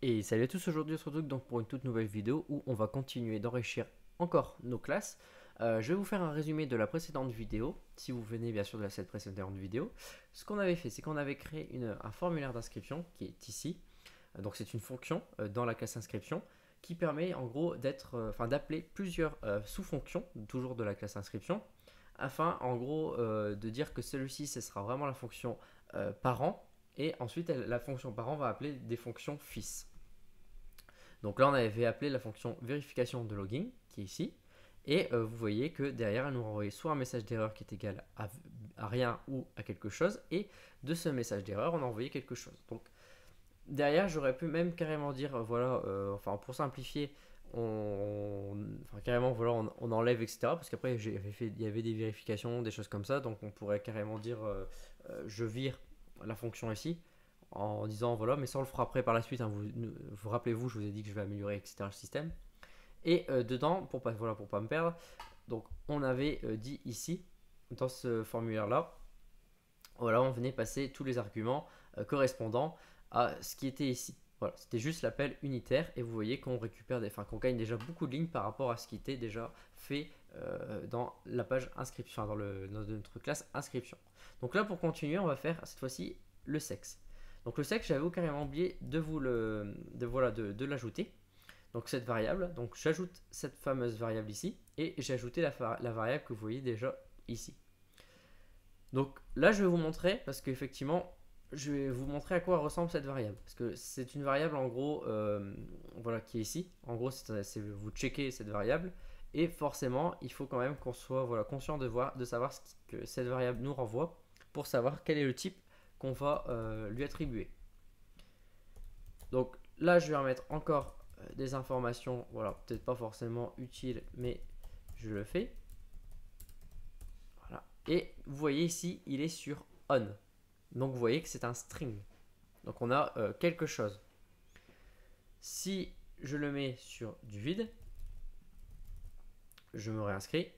Et salut à tous, aujourd'hui on se retrouve donc pour une toute nouvelle vidéo où on va continuer d'enrichir encore nos classes. Je vais vous faire un résumé de la précédente vidéo, si vous venez bien sûr de cette précédente vidéo. Ce qu'on avait fait, c'est qu'on avait créé un formulaire d'inscription qui est ici. Donc c'est une fonction dans la classe inscription qui permet en gros d'appeler plusieurs sous-fonctions, toujours de la classe inscription, afin en gros de dire que celui-ci ce sera vraiment la fonction parent, et ensuite la fonction parent va appeler des fonctions fils. Donc là, on avait appelé la fonction vérification de login, qui est ici. Et vous voyez que derrière, elle nous renvoyait soit un message d'erreur qui est égal à rien ou à quelque chose. Et de ce message d'erreur, on a envoyé quelque chose. Donc derrière, j'aurais pu même carrément dire, voilà, enfin pour simplifier, carrément, voilà, on enlève, etc. Parce qu'après, il y avait des vérifications, des choses comme ça. Donc on pourrait carrément dire, je vire la fonction ici en disant voilà, mais ça on le fera après par la suite, hein, vous rappelez-vous, je vous ai dit que je vais améliorer, etc. le système. Et dedans, pour pas me perdre, donc on avait dit ici, dans ce formulaire-là, voilà, on venait passer tous les arguments correspondant à ce qui était ici. Voilà, c'était juste l'appel unitaire et vous voyez qu'on récupère qu'on gagne déjà beaucoup de lignes par rapport à ce qui était déjà fait dans la page inscription, dans notre classe inscription. Donc là, pour continuer, on va faire cette fois-ci le sexe. Donc le sexe, j'avais carrément oublié de l'ajouter. Donc cette variable, donc j'ajoute cette fameuse variable ici et j'ai ajouté la variable que vous voyez déjà ici. Donc là, je vais vous montrer parce qu'effectivement, je vais vous montrer à quoi ressemble cette variable. Parce que c'est une variable en gros, voilà, qui est ici. En gros, vous checkez cette variable et forcément, il faut quand même qu'on soit voilà, conscient de savoir ce que cette variable nous renvoie pour savoir quel est le type qu'on va lui attribuer. Donc là, je vais remettre encore des informations, voilà, peut-être pas forcément utiles, mais je le fais. Voilà. Et vous voyez ici, il est sur on. Donc vous voyez que c'est un string. Donc on a quelque chose. Si je le mets sur du vide, je me réinscris.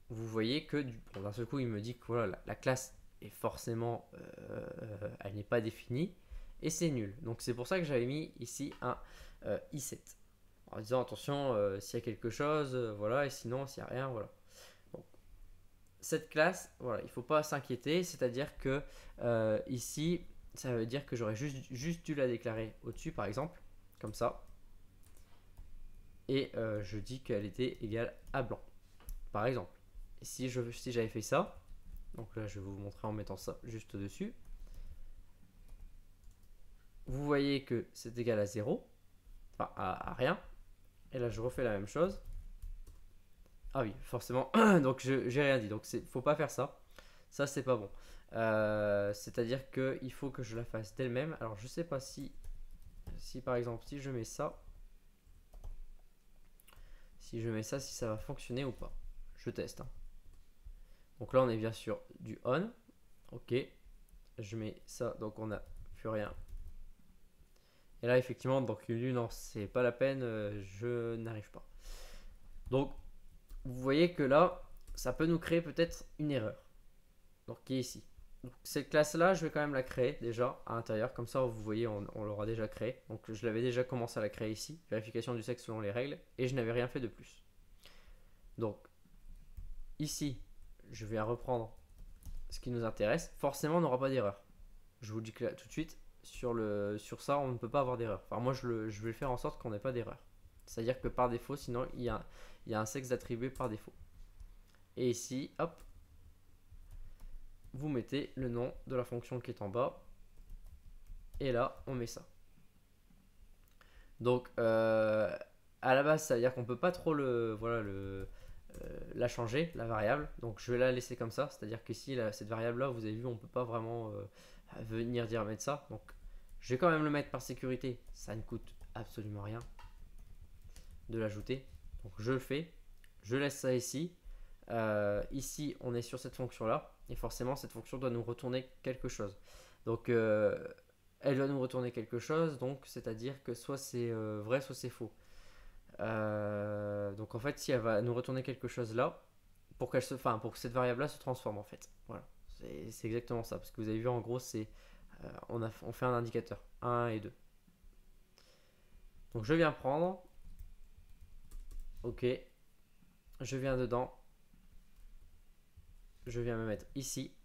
Vous voyez que d'un seul coup, il me dit que voilà, la classe est forcément, elle n'est pas définie et c'est nul. Donc c'est pour ça que j'avais mis ici un i7 en disant attention s'il y a quelque chose, voilà, et sinon s'il n'y a rien, voilà. Donc, cette classe, voilà, il ne faut pas s'inquiéter, c'est-à-dire que ici, ça veut dire que j'aurais juste dû la déclarer au-dessus, par exemple, comme ça, et je dis qu'elle était égale à blanc, par exemple. Et si j'avais fait ça, donc là je vais vous montrer en mettant ça juste au-dessus, vous voyez que c'est égal à 0, enfin à rien, et là je refais la même chose. Ah oui, forcément, donc j'ai rien dit, donc faut pas faire ça, ça c'est pas bon. C'est-à-dire qu'il faut que je la fasse d'elle-même. Alors je sais pas si par exemple si je mets ça, si ça va fonctionner ou pas. Je teste, hein. Donc là on est bien sûr du on, ok, je mets ça, donc on n'a plus rien. Et là effectivement, donc lui non, c'est pas la peine, je n'arrive pas. Donc vous voyez que là, ça peut nous créer peut-être une erreur. Donc qui est ici. Donc, cette classe-là, je vais quand même la créer déjà à l'intérieur. Comme ça, vous voyez, on l'aura déjà créée. Donc je l'avais déjà commencé à la créer ici. Vérification du sexe selon les règles. Et je n'avais rien fait de plus. Donc ici, je vais reprendre ce qui nous intéresse. Forcément, on n'aura pas d'erreur. Je vous le dis tout de suite, sur ça, on ne peut pas avoir d'erreur. Enfin, moi, je vais faire en sorte qu'on n'ait pas d'erreur. C'est-à-dire que par défaut, sinon, il y a un sexe attribué par défaut. Et ici, hop, vous mettez le nom de la fonction qui est en bas. Et là, on met ça. Donc, à la base, ça veut dire qu'on ne peut pas trop la changer, la variable. Donc, je vais la laisser comme ça. C'est-à-dire que si cette variable-là, vous avez vu, on ne peut pas vraiment venir dire mettre ça. Donc, je vais quand même le mettre par sécurité. Ça ne coûte absolument rien de l'ajouter. Donc, je le fais. Je laisse ça ici. Ici, on est sur cette fonction-là. Et forcément, cette fonction doit nous retourner quelque chose. Donc, elle doit nous retourner quelque chose. Donc, c'est-à-dire que soit c'est vrai, soit c'est faux. Donc, en fait, si elle va nous retourner quelque chose là, pour que cette variable-là se transforme, en fait. Voilà. C'est exactement ça. Parce que vous avez vu, en gros, on fait un indicateur 1 et 2. Donc je viens prendre. Ok. Je viens dedans. Je viens me mettre ici.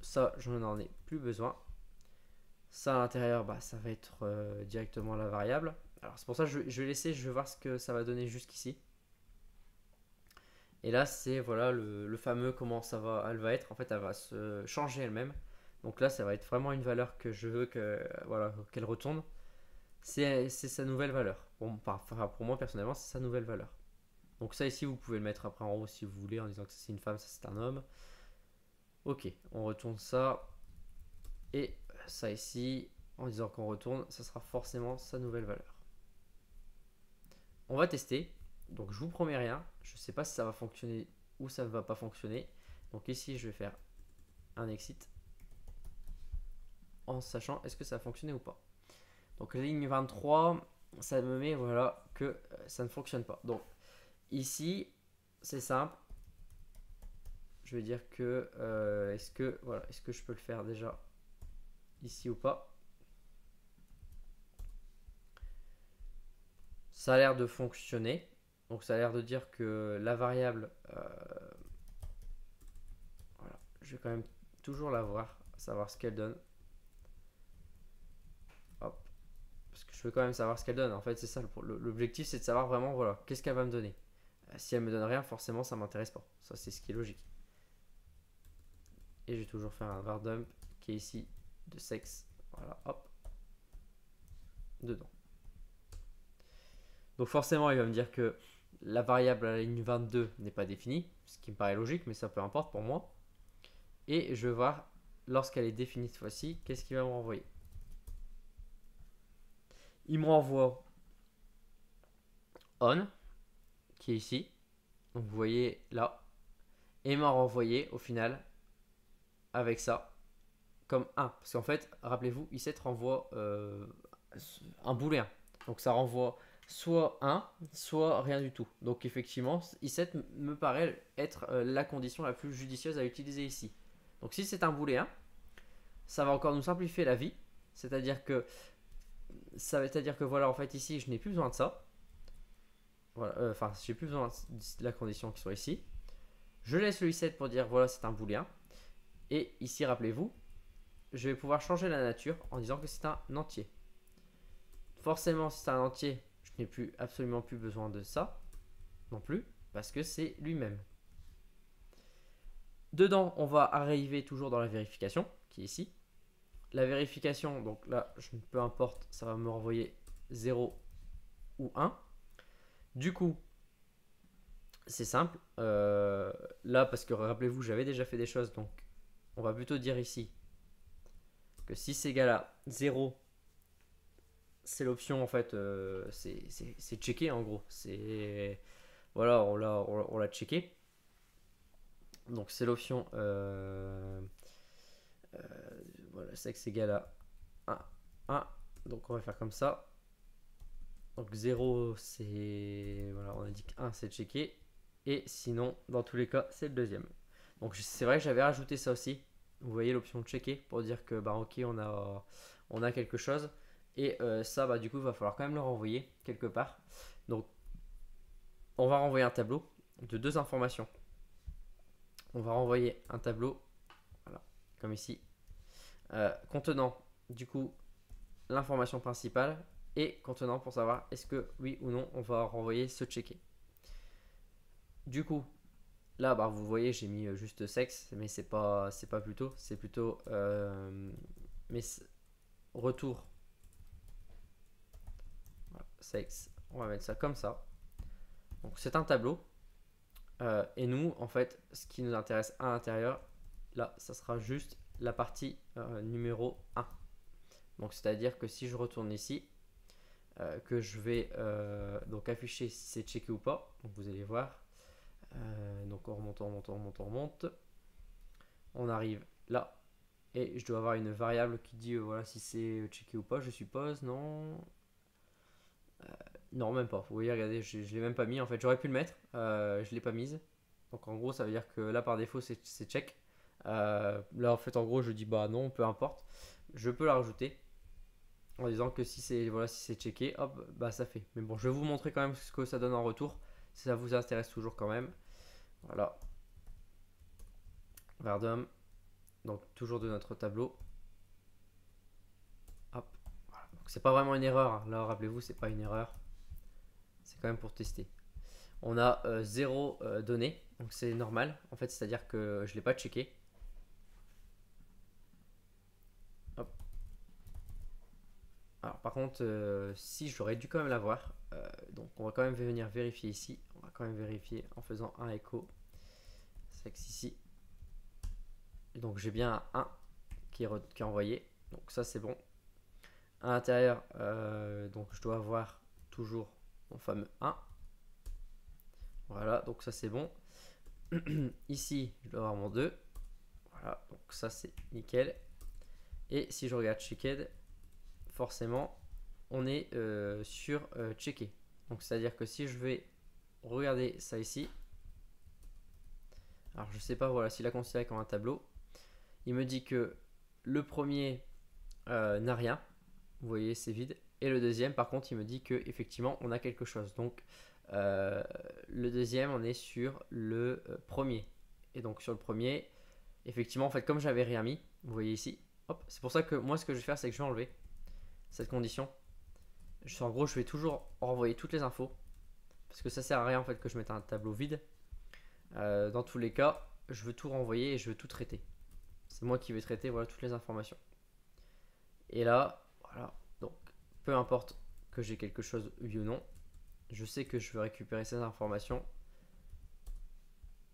Ça, je n'en ai plus besoin. Ça à l'intérieur, bah, ça va être directement la variable. Alors c'est pour ça que je vais laisser, je vais voir ce que ça va donner jusqu'ici. Et là, c'est voilà le fameux comment ça va, elle va être. En fait, elle va se changer elle-même. Donc là, ça va être vraiment une valeur que je veux que voilà qu'elle retourne. C'est sa nouvelle valeur. Bon, enfin, pour moi personnellement, c'est sa nouvelle valeur. Donc ça ici, vous pouvez le mettre après en haut si vous voulez en disant que c'est une femme, ça c'est un homme. Ok, on retourne ça. Et ça ici, en disant qu'on retourne, ça sera forcément sa nouvelle valeur. On va tester. Donc je vous promets rien. Je ne sais pas si ça va fonctionner ou ça ne va pas fonctionner. Donc ici, je vais faire un exit en sachant est-ce que ça a fonctionné ou pas. Donc la ligne 23, ça me met voilà que ça ne fonctionne pas. Donc ici, c'est simple. Je vais dire que est-ce que voilà, est-ce que je peux le faire déjà ici ou pas. Ça a l'air de fonctionner. Donc ça a l'air de dire que la variable, voilà, je vais quand même toujours la voir, savoir ce qu'elle donne. Hop. Parce que je veux quand même savoir ce qu'elle donne. En fait, c'est ça l'objectif, c'est de savoir vraiment voilà, qu'est-ce qu'elle va me donner. Si elle me donne rien, forcément, ça m'intéresse pas. Ça, c'est ce qui est logique. Et je vais toujours faire un var dump qui est ici de sexe. Voilà, hop, dedans. Donc forcément, il va me dire que la variable à la ligne 22 n'est pas définie, ce qui me paraît logique, mais ça peu importe pour moi. Et je vais voir, lorsqu'elle est définie cette fois-ci, qu'est-ce qu'il va me renvoyer. Il me renvoie on, qui est ici. Donc vous voyez là. Et il m'a renvoyé au final avec ça comme 1. Parce qu'en fait, rappelez-vous, i7 renvoie un booléen. Donc ça renvoie soit 1, soit rien du tout. Donc effectivement, i7 me paraît être la condition la plus judicieuse à utiliser ici. Donc si c'est un booléen, ça va encore nous simplifier la vie. C'est-à-dire que voilà, en fait ici, je n'ai plus besoin de ça. Voilà, enfin, j'ai plus besoin de la condition qui soit ici. Je laisse le i7 pour dire voilà, c'est un booléen. Et ici, rappelez-vous, je vais pouvoir changer la nature en disant que c'est un entier. Forcément, si c'est un entier, je n'ai plus absolument plus besoin de ça non plus parce que c'est lui-même. Dedans, on va arriver toujours dans la vérification qui est ici. La vérification, donc là, peu importe, ça va me renvoyer 0 ou 1. Du coup, c'est simple. Là, parce que rappelez-vous, j'avais déjà fait des choses, donc on va plutôt dire ici que si c'est égal à 0, c'est l'option en fait, c'est checké en gros. C'est voilà, on l'a checké. Donc c'est l'option voilà, sexe égal à 1, 1. Donc on va faire comme ça. Donc 0 c'est voilà, on a dit que 1 c'est checké. Et sinon, dans tous les cas, c'est le deuxième. Donc c'est vrai que j'avais rajouté ça aussi. Vous voyez l'option checker pour dire que bah ok on a quelque chose. Et ça bah du coup il va falloir quand même le renvoyer quelque part. Donc on va renvoyer un tableau de deux informations. On va renvoyer un tableau, voilà, comme ici, contenant du coup l'information principale et contenant pour savoir est-ce que oui ou non on va renvoyer ce checker. Du coup, là bah, vous voyez j'ai mis juste sexe, mais c'est pas plutôt, c'est plutôt mais retour voilà, sexe. On va mettre ça comme ça. Donc c'est un tableau. Et nous, en fait, ce qui nous intéresse à l'intérieur, là, ça sera juste la partie numéro 1. Donc, c'est-à-dire que si je retourne ici, que je vais donc afficher si c'est checké ou pas. Donc, vous allez voir. Donc, on remonte, on remonte, on remonte, on remonte. On arrive là. Et je dois avoir une variable qui dit voilà si c'est checké ou pas, je suppose. Non. Non, même pas. Vous voyez, regardez, je ne l'ai même pas mis. En fait, j'aurais pu le mettre. Je ne l'ai pas mise. Donc, en gros, ça veut dire que là, par défaut, c'est check. Là, en fait, en gros, je dis bah non, peu importe. Je peux la rajouter. en disant que si c'est voilà, si c'est checké, hop, bah ça fait. Mais bon, je vais vous montrer quand même ce que ça donne en retour, si ça vous intéresse toujours quand même. Voilà, Verdum, donc toujours de notre tableau. Hop, voilà. Donc c'est pas vraiment une erreur, hein. Là, rappelez-vous, c'est pas une erreur. C'est quand même pour tester. On a 0 données, donc c'est normal. En fait, c'est-à-dire que je l'ai pas checké. Hop. Alors par contre, si j'aurais dû quand même l'avoir, donc on va quand même venir vérifier ici. On va quand même vérifier en faisant un écho. Sexe ici. Et donc j'ai bien un 1 qui est envoyé. Donc ça c'est bon. À l'intérieur, donc je dois avoir toujours mon fameux 1. Voilà, donc ça c'est bon. Ici, je dois avoir mon 2. Voilà, donc ça c'est nickel. Et si je regarde checked, forcément, on est sur checké. Donc c'est à dire que si je vais regarder ça ici, alors je sais pas voilà s'il a considéré comme un tableau, il me dit que le premier n'a rien, vous voyez c'est vide, et le deuxième par contre il me dit que effectivement on a quelque chose. Donc le deuxième on est sur le premier, et donc sur le premier effectivement en fait comme j'avais rien mis, vous voyez ici, hop, c'est pour ça que moi ce que je vais faire c'est que je vais enlever cette condition. En gros, je vais toujours renvoyer toutes les infos parce que ça sert à rien en fait que je mette un tableau vide. Dans tous les cas, je veux tout renvoyer et je veux tout traiter. C'est moi qui vais traiter voilà toutes les informations. Et là, voilà. Donc, peu importe que j'ai quelque chose oui ou non, je sais que je veux récupérer ces informations.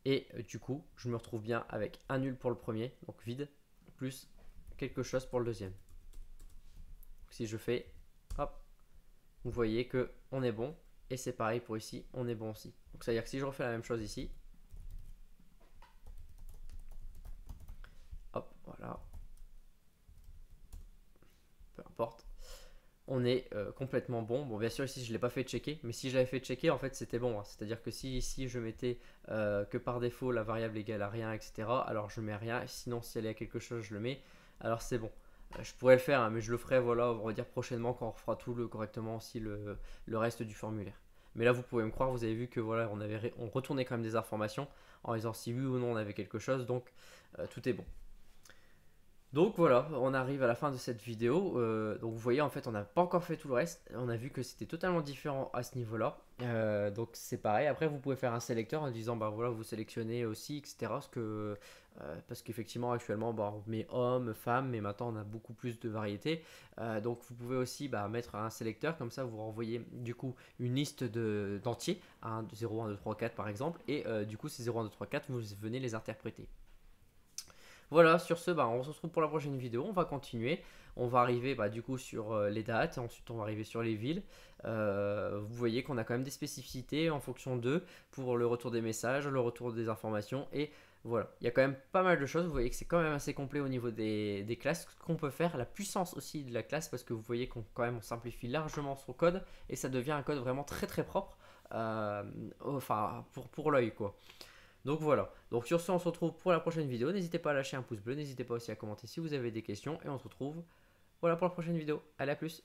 Et du coup, je me retrouve bien avec un nul pour le premier, donc vide, plus quelque chose pour le deuxième. Donc, si je fais, hop, vous voyez que on est bon. Et c'est pareil pour ici, on est bon aussi. Donc c'est à dire que si je refais la même chose ici, hop, voilà, peu importe, on est complètement bon. Bon, bien sûr ici je ne l'ai pas fait checker, mais si je l'avais fait checker, en fait c'était bon, hein. C'est à dire que si ici je mettais que par défaut la variable égale à rien, etc., alors je mets rien. Sinon si elle est à quelque chose, je le mets, alors c'est bon. Je pourrais le faire, hein, mais je le ferai, voilà, on va dire prochainement quand on fera tout correctement aussi le reste du formulaire. Mais là, vous pouvez me croire, vous avez vu que voilà, on retournait quand même des informations en disant si oui ou non on avait quelque chose, donc tout est bon. Donc voilà, on arrive à la fin de cette vidéo. Donc vous voyez, en fait, on n'a pas encore fait tout le reste. On a vu que c'était totalement différent à ce niveau-là. Donc c'est pareil. Après, vous pouvez faire un sélecteur en disant, bah voilà, vous sélectionnez aussi, etc. Parce qu'effectivement, actuellement, bah, on met homme, femme, mais maintenant on a beaucoup plus de variétés. Donc vous pouvez aussi mettre un sélecteur, comme ça vous renvoyez du coup une liste d'entiers, 1, 0, 1, 2, 3, 4 par exemple. Et du coup, ces 0, 1, 2, 3, 4, vous venez les interpréter. Voilà, sur ce, on se retrouve pour la prochaine vidéo. On va continuer. On va arriver du coup sur les dates. Et ensuite, on va arriver sur les villes. Vous voyez qu'on a quand même des spécificités en fonction d'eux pour le retour des messages, le retour des informations. Et voilà, il y a quand même pas mal de choses. Vous voyez que c'est quand même assez complet au niveau des classes qu'on peut faire. La puissance aussi de la classe parce que vous voyez qu'on quand même on simplifie largement son code. Et ça devient un code vraiment très très propre. Enfin, pour l'œil quoi. Donc voilà, donc sur ce on se retrouve pour la prochaine vidéo, n'hésitez pas à lâcher un pouce bleu, n'hésitez pas aussi à commenter si vous avez des questions et on se retrouve voilà pour la prochaine vidéo, allez à plus.